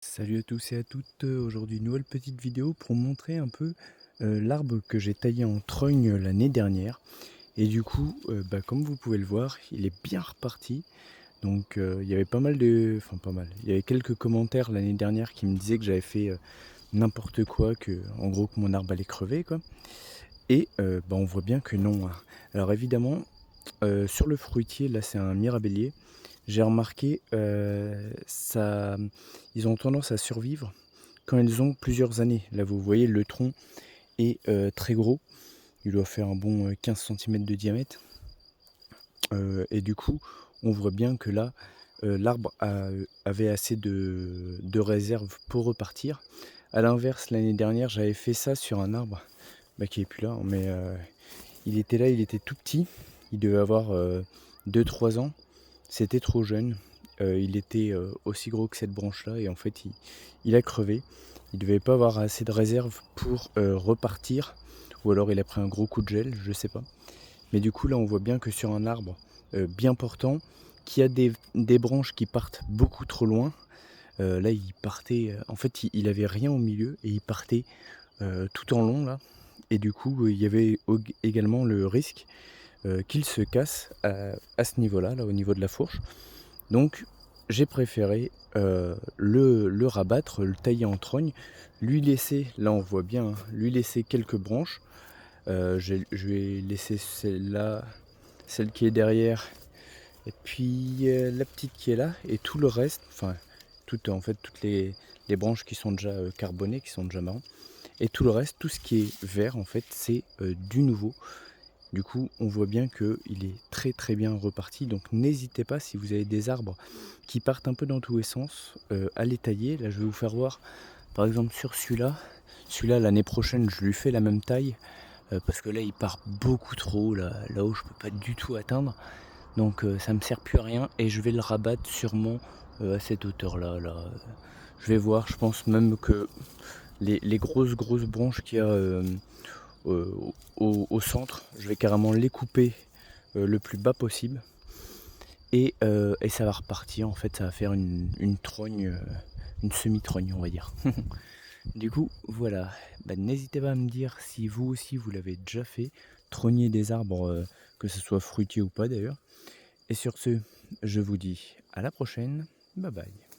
Salut à tous et à toutes, aujourd'hui une nouvelle petite vidéo pour montrer un peu l'arbre que j'ai taillé en trogne l'année dernière. Et du coup, comme vous pouvez le voir, il est bien reparti. Donc il y avait pas mal de... Enfin pas mal, il y avait quelques commentaires l'année dernière qui me disaient que j'avais fait n'importe quoi, que en gros que mon arbre allait crever quoi. Et on voit bien que non, hein. Alors évidemment, sur le fruitier, là c'est un mirabellier. J'ai remarqué, ça ils ont tendance à survivre quand ils ont plusieurs années. Là, vous voyez, le tronc est, très gros. Il doit faire un bon, 15 centimètres de diamètre, et du coup, on voit bien que là, l'arbre avait assez de réserve pour repartir. À l'inverse, l'année dernière, j'avais fait ça sur un arbre, qui est plus là, hein, mais il était là, il était tout petit. Il devait avoir, 2-3 ans. C'était trop jeune. Il était, aussi gros que cette branche-là et en fait il a crevé. Il devait pas avoir assez de réserve pour, repartir ou alors il a pris un gros coup de gel, je sais pas. Mais du coup là on voit bien que sur un arbre, bien portant, qui a des branches qui partent beaucoup trop loin, là il partait, en fait il avait rien au milieu et il partait, tout en long là et du coup, il y avait également le risque, qu'il se casse à ce niveau-là, là au niveau de la fourche. Donc j'ai préféré, le rabattre, le tailler en trogne, lui laisser, là on voit bien, hein, lui laisser quelques branches. Je vais laisser celle-là, celle qui est derrière et puis, la petite qui est là et tout le reste, enfin toutes les branches qui sont déjà, carbonées, qui sont déjà marron et tout le reste, tout ce qui est vert en fait, c'est, du nouveau. Du coup, on voit bien qu'il est très très bien reparti. Donc n'hésitez pas, si vous avez des arbres qui partent un peu dans tous les sens, à les tailler. Là, je vais vous faire voir, par exemple sur celui-là. Celui-là, l'année prochaine, je lui fais la même taille, parce que là, il part beaucoup trop haut. Là-haut, je peux pas du tout atteindre. Donc ça me sert plus à rien. Et je vais le rabattre sûrement à cette hauteur-là. Là. Je vais voir, je pense même que les grosses branches qu'il y a au centre, je vais carrément les couper le plus bas possible et ça va repartir. En fait, ça va faire une trogne, une semi-trogne, on va dire. Du coup, voilà. N'hésitez pas à me dire si vous aussi vous l'avez déjà fait, trogner des arbres, que ce soit fruitier ou pas d'ailleurs. Et sur ce, je vous dis à la prochaine. Bye bye.